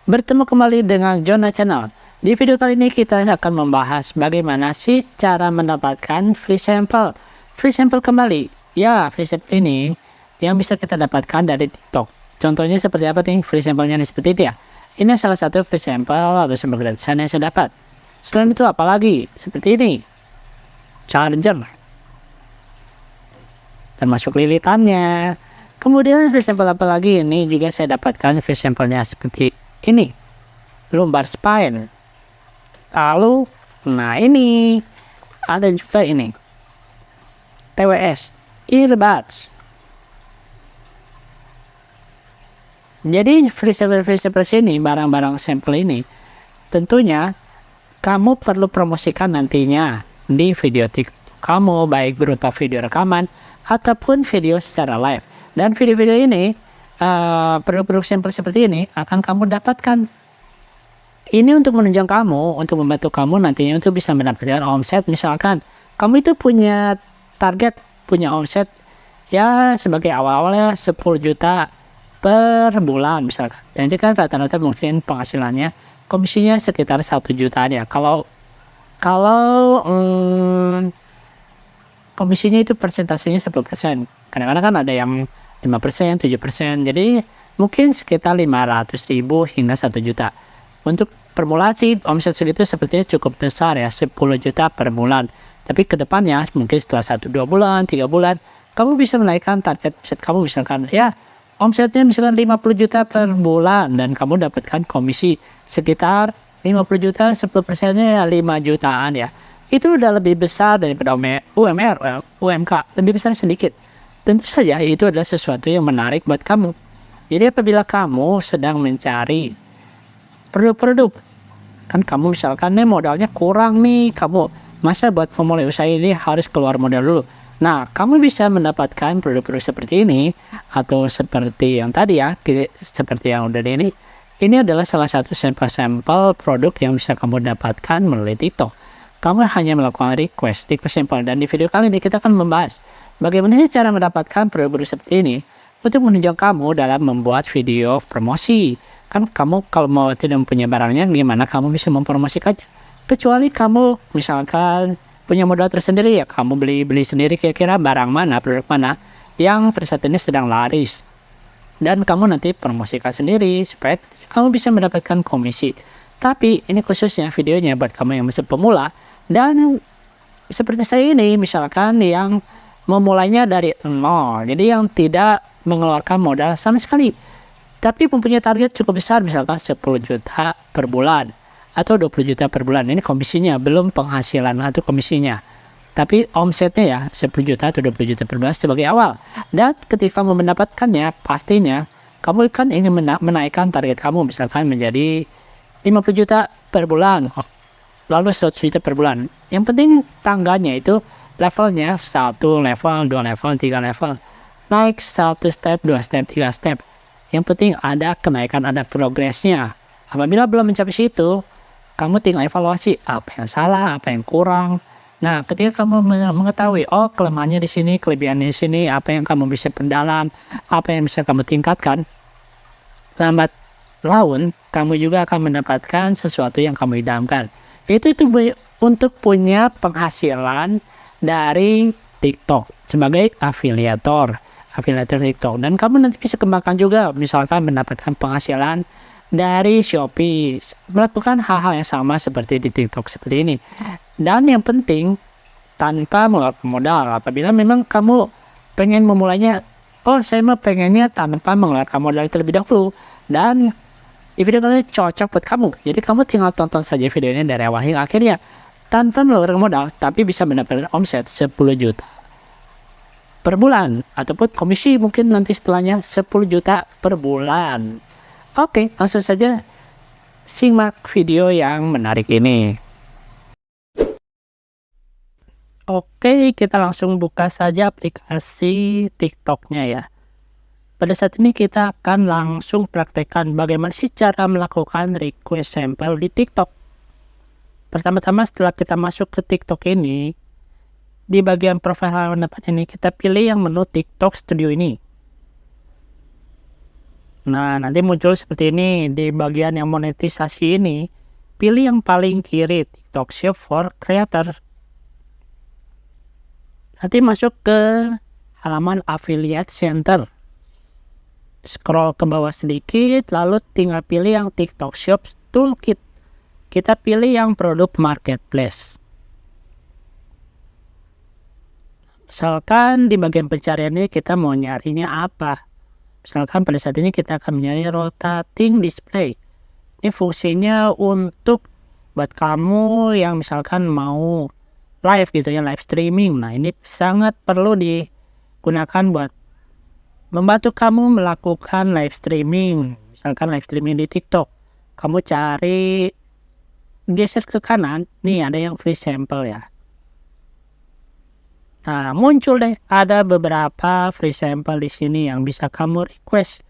Bertemu kembali dengan Jonah Channel. Di video kali ini kita akan membahas bagaimana sih cara mendapatkan free sample. Free sample kembali. Ya, free sample ini yang bisa kita dapatkan dari TikTok. Contohnya seperti apa nih free sample-nya seperti itu ya. Ini salah satu free sample atau sumber gratisan yang saya dapat. Selain itu apalagi? Seperti ini. Charger. Termasuk lilitannya. Kemudian free sample apalagi? Ini juga saya dapatkan free sample-nya seperti ini, lumbar spine. Lalu nah ini ada juga ini TWS earbuds. Jadi free sample ini, barang-barang sampel ini tentunya kamu perlu promosikan nantinya di video TikTok kamu, baik berupa video rekaman ataupun video secara live. Dan video-video ini produk-produk sampel seperti ini akan kamu dapatkan. Ini untuk menunjang kamu, untuk membantu kamu nantinya untuk bisa mendapatkan omset. Misalkan kamu itu punya target, punya omset ya sebagai awal-awalnya 10 juta per bulan misalkan. Dan itu kan rata-rata mungkin penghasilannya komisinya sekitar 1 jutaan ya. Kalau komisinya itu persentasenya 10%. Kadang-kadang kan ada yang 5%, 7%. Jadi mungkin sekitar 500.000 hingga 1 juta. Untuk permulaan sih omset segitu sepertinya cukup besar ya, 10 juta per bulan. Tapi kedepannya mungkin setelah 1-2 bulan, 3 bulan, kamu bisa menaikkan target omset kamu misalkan ya omsetnya misalkan 50 juta per bulan dan kamu dapatkan komisi sekitar 50 juta, 10%-nya ya 5 jutaan ya. Itu udah lebih besar daripada UMK, lebih besar sedikit. Tentu saja itu adalah sesuatu yang menarik buat kamu. Jadi apabila kamu sedang mencari produk-produk, kan kamu misalkan nih modalnya kurang nih, kamu masa buat memulai usaha ini harus keluar modal dulu. Nah, kamu bisa mendapatkan produk-produk seperti ini atau seperti yang tadi ya, seperti yang udah ini. Ini adalah salah satu sampel-sampel produk yang bisa kamu dapatkan melalui TikTok. Kamu hanya melakukan request sampel, dan di video kali ini kita akan membahas bagaimana sih cara mendapatkan produk-produk seperti ini untuk menunjang kamu dalam membuat video promosi. Kan kamu kalau mau tidak mempunyai barangnya, gimana kamu bisa mempromosikannya? Kecuali kamu misalkan punya modal tersendiri ya, kamu beli sendiri kira-kira barang mana, produk mana yang pada saat ini sedang laris. Dan kamu nanti promosikan sendiri supaya kamu bisa mendapatkan komisi. Tapi ini khususnya videonya buat kamu yang masih pemula dan seperti saya ini misalkan yang memulainya dari nol, jadi yang tidak mengeluarkan modal sama sekali, tapi mempunyai target cukup besar misalkan 10 juta per bulan atau 20 juta per bulan. Ini komisinya, belum penghasilan atau komisinya, tapi omsetnya ya 10 juta atau 20 juta per bulan sebagai awal. Dan ketika kamu mendapatkannya, pastinya kamu kan ingin menaikkan target kamu misalkan menjadi 50 juta per bulan, lalu 100 juta per bulan. Yang penting tangganya itu levelnya 1 level, 2 level, 3 level. Naik 1 step, 2 step, 3 step. Yang penting ada kenaikan, ada progresnya. Apabila belum mencapai situ, kamu tinggal evaluasi apa yang salah, apa yang kurang. Nah, ketika kamu mengetahui, oh kelemahannya di sini, kelebihannya di sini, apa yang kamu bisa perdalam, apa yang bisa kamu tingkatkan, lambat laun kamu juga akan mendapatkan sesuatu yang kamu idamkan. Itu untuk punya penghasilan dari TikTok sebagai afiliator TikTok. Dan kamu nanti bisa kembangkan juga misalkan mendapatkan penghasilan dari Shopee, melakukan hal-hal yang sama seperti di TikTok seperti ini. Dan yang penting tanpa mengeluarkan modal. Apabila memang kamu pengen memulainya, oh saya mau pengennya tanpa mengeluarkan modal terlebih dahulu, dan di video kali ini cocok buat kamu. Jadi kamu tinggal tonton saja videonya dari awal hingga akhirnya tanpa mengeluarkan modal, tapi bisa mendapatkan omset 10 juta per bulan ataupun komisi mungkin nanti setelahnya 10 juta per bulan. Oke, langsung saja simak video yang menarik ini. Oke, kita langsung buka saja aplikasi TikToknya ya. Pada saat ini kita akan langsung praktekkan bagaimana sih cara melakukan request sampel di TikTok. Pertama-tama setelah kita masuk ke TikTok ini, di bagian profil halaman depan ini kita pilih yang menu TikTok Studio ini. Nah, nanti muncul seperti ini di bagian yang monetisasi ini. Pilih yang paling kiri, TikTok Shop for Creator. Nanti masuk ke halaman Affiliate Center. Scroll ke bawah sedikit, lalu tinggal pilih yang TikTok Shop Toolkit. Kita pilih yang produk marketplace. Misalkan di bagian pencarian ini kita mau nyarinya apa. Misalkan pada saat ini kita akan mencari rotating display. Ini fungsinya untuk buat kamu yang misalkan mau live gitu ya, live streaming. Nah, ini sangat perlu digunakan buat membantu kamu melakukan live streaming. Misalkan live streaming di TikTok. Kamu cari, geser ke kanan, nih ada yang free sample ya. Nah, muncul deh ada beberapa free sample di sini yang bisa kamu request.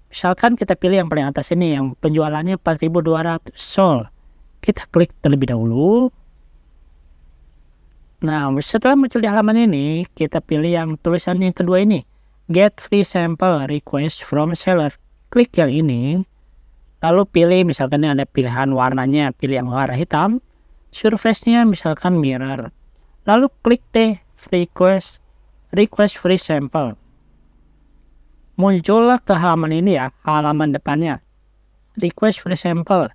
Misalkan kita pilih yang paling atas ini yang penjualannya 4.200 sold. Kita klik terlebih dahulu. Nah, setelah muncul di halaman ini, kita pilih yang tulisan yang kedua ini. Get free sample request from seller. Klik yang ini. Lalu pilih misalkan ini ada pilihan warnanya, pilih yang warna hitam. Surface-nya misalkan mirror. Lalu klik deh request free sample. Muncullah ke halaman ini ya, halaman depannya. Request free sample.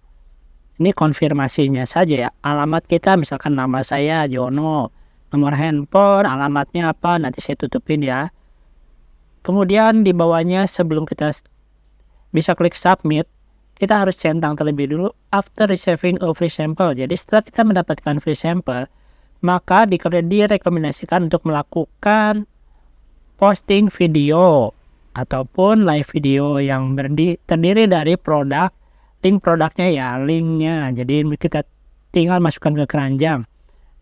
Ini konfirmasinya saja ya. Alamat kita misalkan nama saya Jono. Nomor handphone, alamatnya apa, nanti saya tutupin ya. Kemudian di bawahnya sebelum kita bisa klik submit, kita harus centang terlebih dulu after receiving a free sample. Jadi setelah kita mendapatkan free sample, maka direkomendasikan untuk melakukan posting video ataupun live video yang terdiri dari produk, link produknya ya, linknya. Jadi kita tinggal masukkan ke keranjang.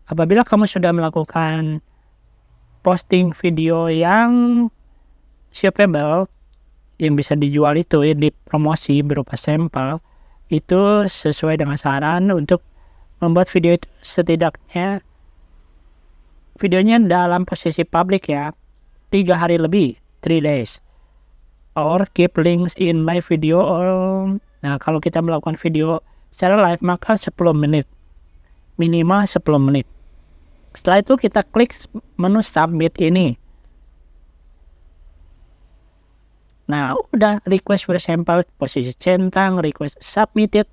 Apabila kamu sudah melakukan posting video yang shippable, yang bisa dijual itu ya, di promosi berupa sampel, itu sesuai dengan saran untuk membuat video itu setidaknya videonya dalam posisi publik ya, 3 hari lebih, 3 days. Or keep links in live video. Nah, kalau kita melakukan video secara live maka 10 menit. Minimal 10 menit. Setelah itu kita klik menu submit ini. Nah, udah request for sample, posisi centang, request submitted,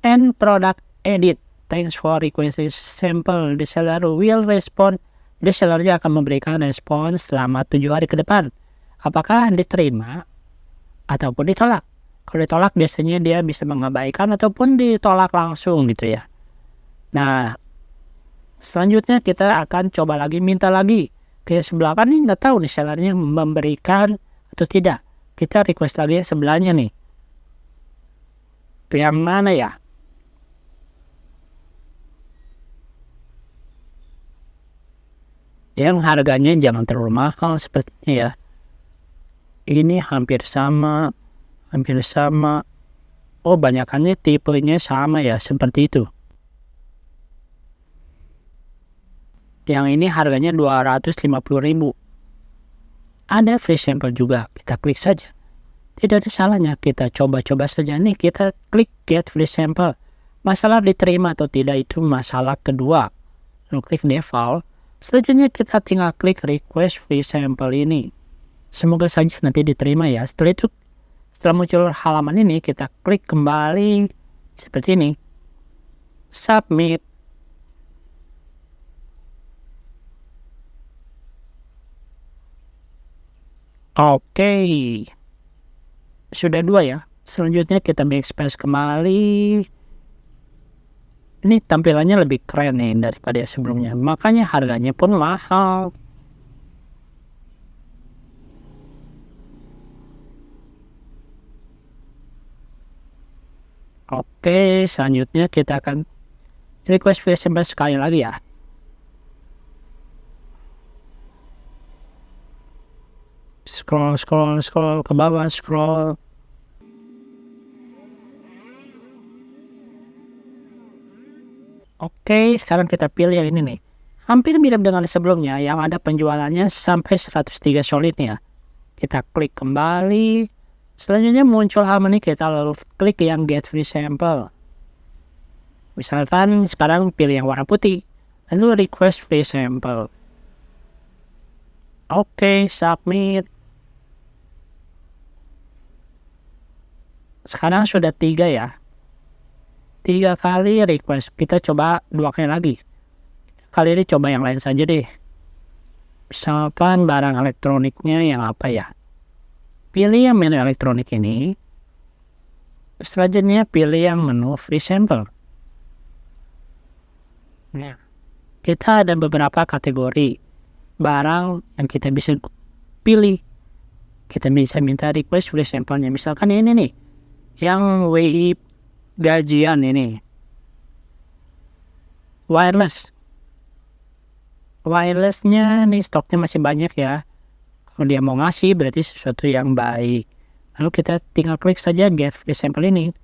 and product edit. Thanks for requesting sample. The seller will respond. The sellernya akan memberikan respon selama 7 hari ke depan. Apakah diterima ataupun ditolak. Kalau ditolak biasanya dia bisa mengabaikan ataupun ditolak langsung gitu ya. Nah, selanjutnya kita akan coba lagi, minta lagi. Ke sebelah kan nih nggak tahu nih sellernya memberikan atau tidak. Kita request lagi sebelahnya nih. Yang mana ya? Yang harganya jangan terlalu mahal sepertinya ya. Ini hampir sama. Oh, banyakannya tipenya sama ya, seperti itu. Yang ini harganya 250.000. Ada free sample juga, kita klik saja. Tidak ada salahnya, kita coba-coba saja nih, kita klik get free sample. Masalah diterima atau tidak itu masalah kedua. Lalu klik default. Selanjutnya kita tinggal klik request free sample ini. Semoga saja nanti diterima ya. Setelah muncul halaman ini, kita klik kembali seperti ini. Submit. Oke. Sudah 2 ya. Selanjutnya kita backspace kembali. Ini tampilannya lebih keren nih daripada sebelumnya. Makanya harganya pun mahal. Oke, selanjutnya kita akan request free sample sekali lagi ya. Scroll ke bawah, scroll. Oke, sekarang kita pilih yang ini nih. Hampir mirip dengan sebelumnya yang ada penjualannya sampai 103 solid nih ya. Kita klik kembali. Selanjutnya muncul halaman ini, kita lalu klik yang get free sample. Misalkan sekarang pilih yang warna putih, lalu request free sample. Oke, submit. Sekarang sudah 3 ya. 3 kali request. Kita coba 2 kali lagi. Kali ini coba yang lain saja deh. Misalkan barang elektroniknya yang apa ya. Pilih yang menu elektronik ini. Selanjutnya pilih yang menu free sample. Nah, kita ada beberapa kategori barang yang kita bisa pilih. Kita bisa minta request free sampelnya. Misalkan ini nih, yang WI gajian ini, wirelessnya nih stoknya masih banyak ya. Kalau dia mau ngasih berarti sesuatu yang baik. Lalu kita tinggal klik saja get free sample ini.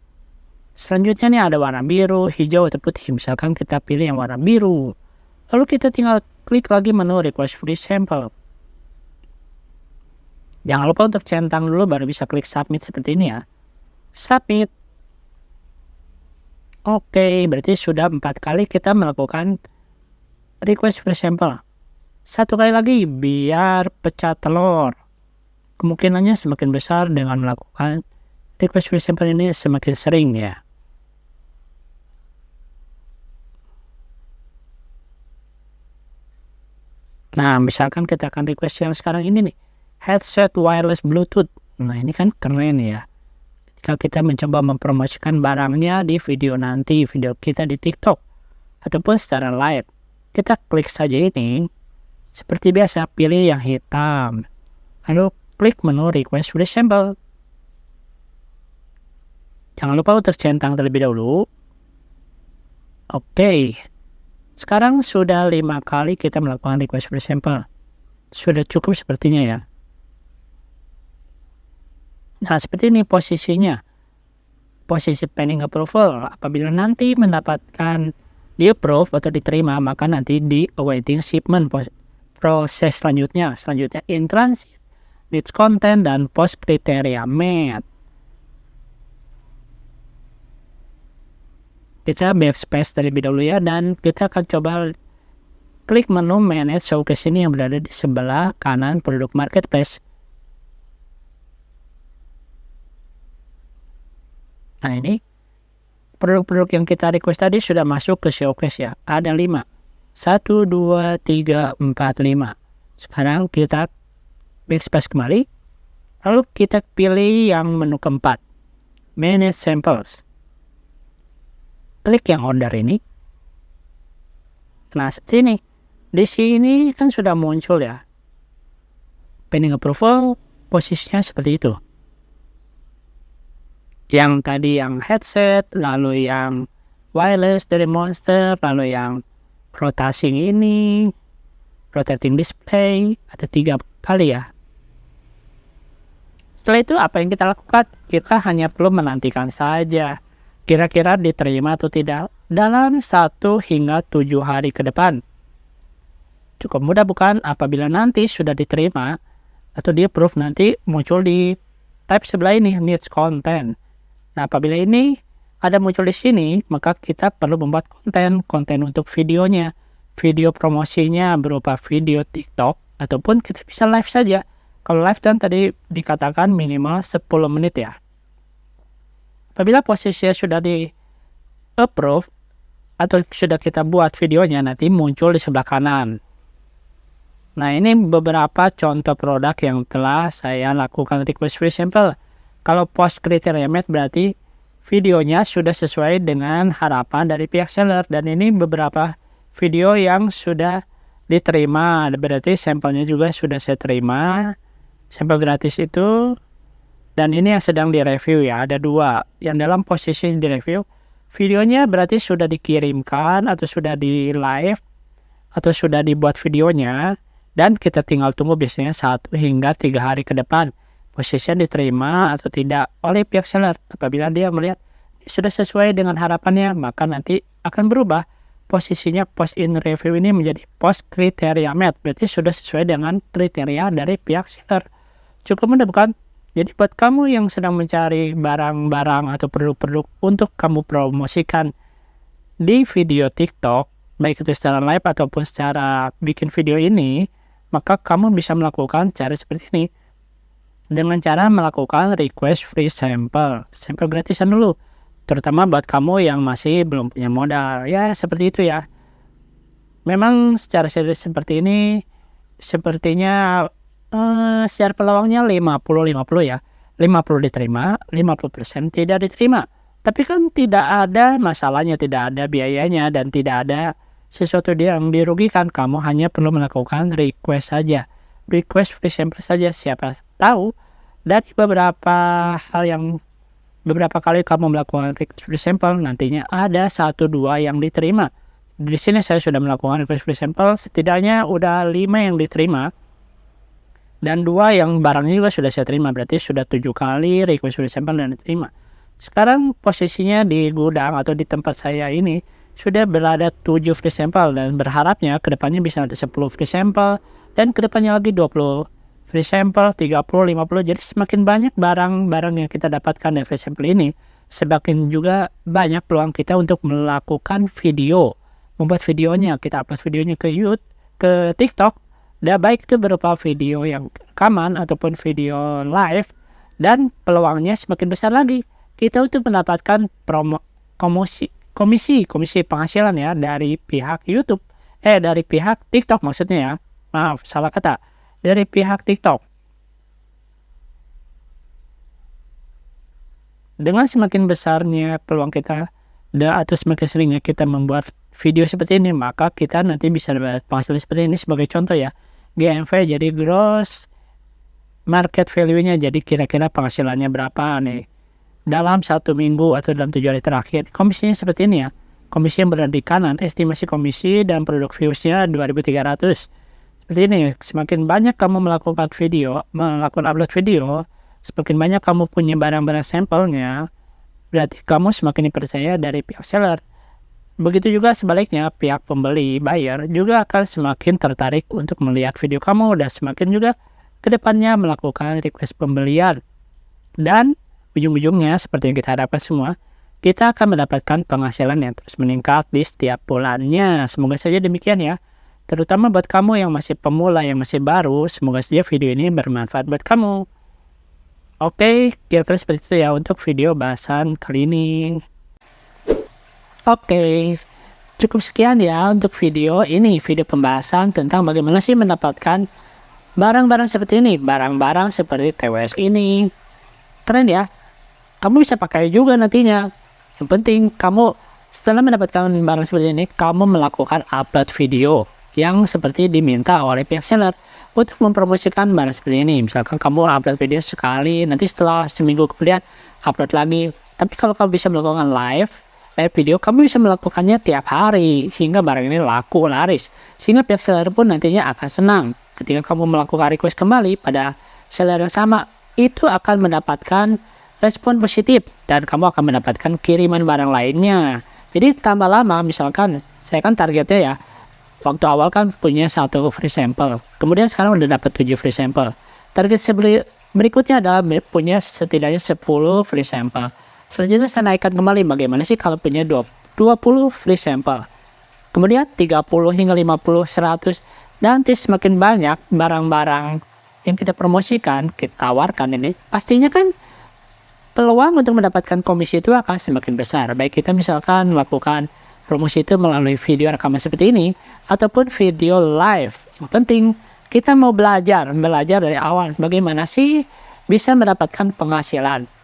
Selanjutnya nih ada warna biru, hijau, atau putih. Misalkan kita pilih yang warna biru. Lalu kita tinggal klik lagi menu request free sample. Jangan lupa untuk centang dulu baru bisa klik submit seperti ini ya. Submit. Oke, berarti sudah 4 kali kita melakukan request free sample. 1 kali lagi biar pecah telur. Kemungkinannya semakin besar dengan melakukan request free sample ini semakin sering ya. Nah, misalkan kita akan request yang sekarang ini nih, headset wireless Bluetooth. Nah, ini kan keren ya. Ketika kita mencoba mempromosikan barangnya di video nanti, video kita di TikTok, ataupun secara live, kita klik saja ini. Seperti biasa, pilih yang hitam. Lalu klik menu request free sample. Jangan lupa untuk centang terlebih dahulu. Oke. Sekarang sudah 5 kali kita melakukan request free sample. Sudah cukup sepertinya ya. Nah, seperti ini posisinya. Posisi pending approval. Apabila nanti mendapatkan di approve atau diterima, maka nanti di awaiting shipment proses selanjutnya. Selanjutnya in transit, needs content, dan post kriteria met. Kita backspace terlebih dahulu ya, dan kita akan coba klik menu manage showcase ini yang berada di sebelah kanan produk marketplace. Nah, ini produk-produk yang kita request tadi sudah masuk ke showcase ya. Ada 5. 1, 2, 3, 4, 5. Sekarang kita backspace kembali. Lalu kita pilih yang menu keempat. Manage samples. Klik yang order ini. Nah, seperti ini. Di sini kan sudah muncul ya. Pending approval, posisinya seperti itu. Yang tadi yang headset, lalu yang wireless dari Monster, lalu yang rotating ini, rotating display, ada 3 kali ya. Setelah itu apa yang kita lakukan? Kita hanya perlu menantikan saja. Kira-kira diterima atau tidak dalam 1 hingga 7 hari ke depan. Cukup mudah bukan? Apabila nanti sudah diterima atau di approve, nanti muncul di tab sebelah ini, needs content. Nah, apabila ini ada muncul di sini, maka kita perlu membuat konten untuk videonya. Video promosinya berupa video TikTok, ataupun kita bisa live saja. Kalau live dan tadi dikatakan minimal 10 menit ya. Apabila posisinya sudah di approve, atau sudah kita buat videonya, nanti muncul di sebelah kanan. Nah, ini beberapa contoh produk yang telah saya lakukan request free sample. Kalau post kriteria met berarti videonya sudah sesuai dengan harapan dari pihak seller. Dan ini beberapa video yang sudah diterima. Berarti sampelnya juga sudah saya terima. Sampel gratis itu. Dan ini yang sedang direview ya. Ada 2. Yang dalam posisi direview. Videonya berarti sudah dikirimkan atau sudah di live. Atau sudah dibuat videonya. Dan kita tinggal tunggu biasanya 1 hingga 3 hari ke depan. Posisinya diterima atau tidak oleh pihak seller. Apabila dia melihat sudah sesuai dengan harapannya, maka nanti akan berubah posisinya post in review ini menjadi post kriteria met. Berarti sudah sesuai dengan kriteria dari pihak seller. Cukup mudah bukan? Jadi buat kamu yang sedang mencari barang-barang atau produk-produk untuk kamu promosikan di video TikTok, baik itu secara live ataupun secara bikin video ini, maka kamu bisa melakukan cara seperti ini. Dengan cara melakukan request free sampel gratisan dulu. Terutama buat kamu yang masih belum punya modal. Ya, seperti itu ya. Memang secara serius seperti ini, sepertinya secara peluangnya 50-50 ya. 50 diterima, 50% tidak diterima. Tapi kan tidak ada masalahnya, tidak ada biayanya, dan tidak ada sesuatu yang dirugikan. Kamu hanya perlu melakukan request saja. Request free sample saja. Siapa tahu dari beberapa kali kamu melakukan request free sample, nantinya ada 1-2 yang diterima. Di sini saya sudah melakukan request free sample, setidaknya udah 5 yang diterima. Dan 2 yang barangnya juga sudah saya terima, berarti sudah 7 kali request free sample dan diterima. Sekarang posisinya di gudang atau di tempat saya ini sudah berada 7 free sample, dan berharapnya kedepannya bisa ada 10 free sample, dan kedepannya lagi 20 free sample, 30, 50. Jadi semakin banyak barang-barang yang kita dapatkan dari free sample ini, semakin juga banyak peluang kita untuk melakukan video, membuat videonya, kita upload videonya ke YouTube, ke TikTok. Dan baik itu berupa video yang rekaman ataupun video live, dan peluangnya semakin besar lagi kita untuk mendapatkan komisi penghasilan ya dari pihak YouTube, dari pihak TikTok maksudnya ya. Maaf, salah kata. Dari pihak TikTok. Dengan semakin besarnya peluang kita atau semakin seringnya kita membuat video seperti ini, maka kita nanti bisa dapat penghasilan seperti ini. Sebagai contoh ya, GMV jadi gross market value-nya, jadi kira-kira penghasilannya berapa nih dalam 1 minggu atau dalam 7 hari terakhir. Komisinya seperti ini ya. Komisi yang berada di kanan, estimasi komisi dan produk views-nya 2.300. Seperti ini, semakin banyak kamu melakukan upload video, semakin banyak kamu punya barang-barang sampelnya, berarti kamu semakin dipercaya dari pihak seller. Begitu juga sebaliknya, pihak pembeli, buyer, juga akan semakin tertarik untuk melihat video kamu, dan semakin juga kedepannya melakukan request pembelian. Dan ujung-ujungnya, seperti yang kita harapkan semua, kita akan mendapatkan penghasilan yang terus meningkat di setiap bulannya. Semoga saja demikian ya. Terutama buat kamu yang masih pemula, yang masih baru, semoga saja video ini bermanfaat buat kamu. Oke, kira-kira seperti itu ya untuk video bahasan kali ini. Oke, cukup sekian ya untuk video ini, video pembahasan tentang bagaimana sih mendapatkan barang-barang seperti ini, barang-barang seperti TWS ini. Keren ya, kamu bisa pakai juga nantinya. Yang penting kamu setelah mendapatkan barang seperti ini, kamu melakukan upload video yang seperti diminta oleh pihak seller untuk mempromosikan barang seperti ini. Misalkan kamu upload video sekali, nanti setelah seminggu kemudian upload lagi. Tapi kalau kamu bisa melakukan live video, kamu bisa melakukannya tiap hari sehingga barang ini laku laris, sehingga pihak seller pun nantinya akan senang ketika kamu melakukan request kembali pada seller yang sama. Itu akan mendapatkan respon positif dan kamu akan mendapatkan kiriman barang lainnya. Jadi tambah lama, misalkan saya kan targetnya ya, waktu awal kan punya 1 free sample, kemudian sekarang udah dapat 7 free sample. Target berikutnya adalah punya setidaknya 10 free sample. Selanjutnya saya naikkan kembali, bagaimana sih kalau punya 20 free sample, kemudian 30 hingga 50, 100, nanti semakin banyak barang-barang yang kita promosikan, kita tawarkan ini, pastinya kan peluang untuk mendapatkan komisi itu akan semakin besar. Baik kita misalkan melakukan promosi itu melalui video rekaman seperti ini, ataupun video live. Yang penting kita mau belajar dari awal bagaimana sih bisa mendapatkan penghasilan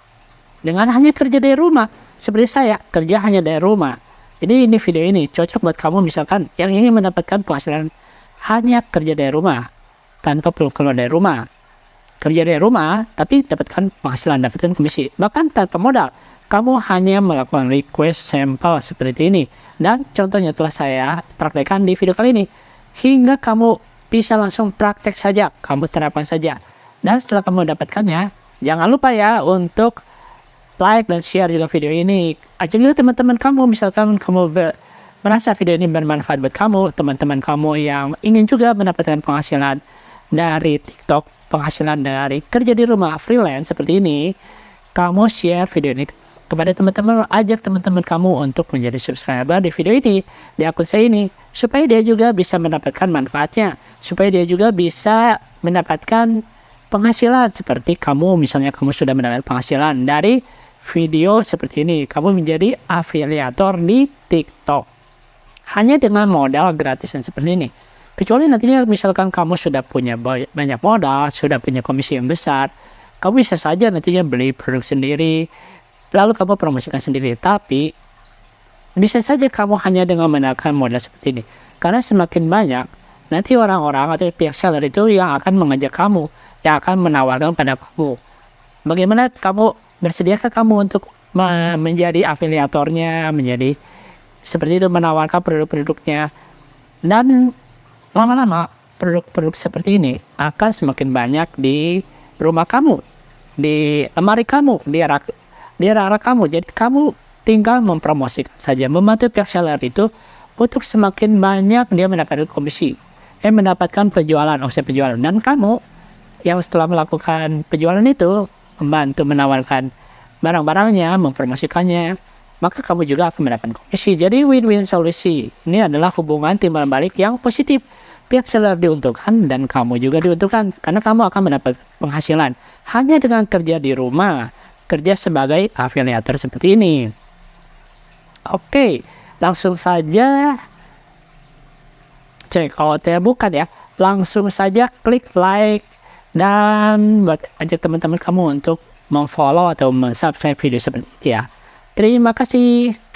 dengan hanya kerja dari rumah. Seperti saya, kerja hanya dari rumah. Jadi ini video ini cocok buat kamu misalkan yang ingin mendapatkan penghasilan hanya kerja dari rumah, tanpa perlu keluar dari rumah. Kerja dari rumah, tapi dapatkan penghasilan, dapatkan komisi. Bahkan tanpa modal, kamu hanya melakukan request sampel seperti ini. Dan contohnya telah saya praktekkan di video kali ini. Hingga kamu bisa langsung praktek saja, kamu terapkan saja. Dan setelah kamu mendapatkannya, jangan lupa ya untuk like dan share juga video ini. Ajak juga teman-teman kamu, misalkan kamu merasa video ini bermanfaat buat kamu, teman-teman kamu yang ingin juga mendapatkan penghasilan dari TikTok, penghasilan dari kerja di rumah freelance seperti ini, kamu share video ini kepada teman-teman, ajak teman-teman kamu untuk menjadi subscriber di video ini, di akun saya ini, supaya dia juga bisa mendapatkan manfaatnya, supaya dia juga bisa mendapatkan penghasilan seperti kamu. Misalnya kamu sudah mendapatkan penghasilan dari video seperti ini, kamu menjadi afiliator di TikTok hanya dengan modal gratisan seperti ini. Kecuali nantinya misalkan kamu sudah punya banyak modal, sudah punya komisi yang besar, kamu bisa saja nantinya beli produk sendiri, lalu kamu promosikan sendiri. Tapi bisa saja kamu hanya dengan menggunakan modal seperti ini, karena semakin banyak nanti orang-orang atau pihak seller itu yang akan mengajak kamu, yang akan menawarkan pada kamu. Bagaimana kamu, bersediakah kamu untuk menjadi afiliatornya, menjadi seperti itu, menawarkan produk-produknya. Dan lama-lama produk-produk seperti ini akan semakin banyak di rumah kamu, di lemari kamu, di arah kamu. Jadi kamu tinggal mempromosikan saja, membantu pihak seller itu untuk semakin banyak dia mendapatkan komisi, mendapatkan penjualan, omset penjualan. Dan kamu yang setelah melakukan penjualan itu, membantu menawarkan barang-barangnya, mempromosikannya, maka kamu juga akan mendapatkan komisi. Jadi win-win solusi. Ini adalah hubungan timbal balik yang positif. Pihak seller diuntungkan dan kamu juga diuntungkan, karena kamu akan mendapat penghasilan hanya dengan kerja di rumah, kerja sebagai afiliator seperti ini. Oke, langsung saja cek outnya, bukan ya, langsung saja klik like dan buat ajak teman-teman kamu untuk memfollow atau subscribe video seperti ini ya. Terima kasih.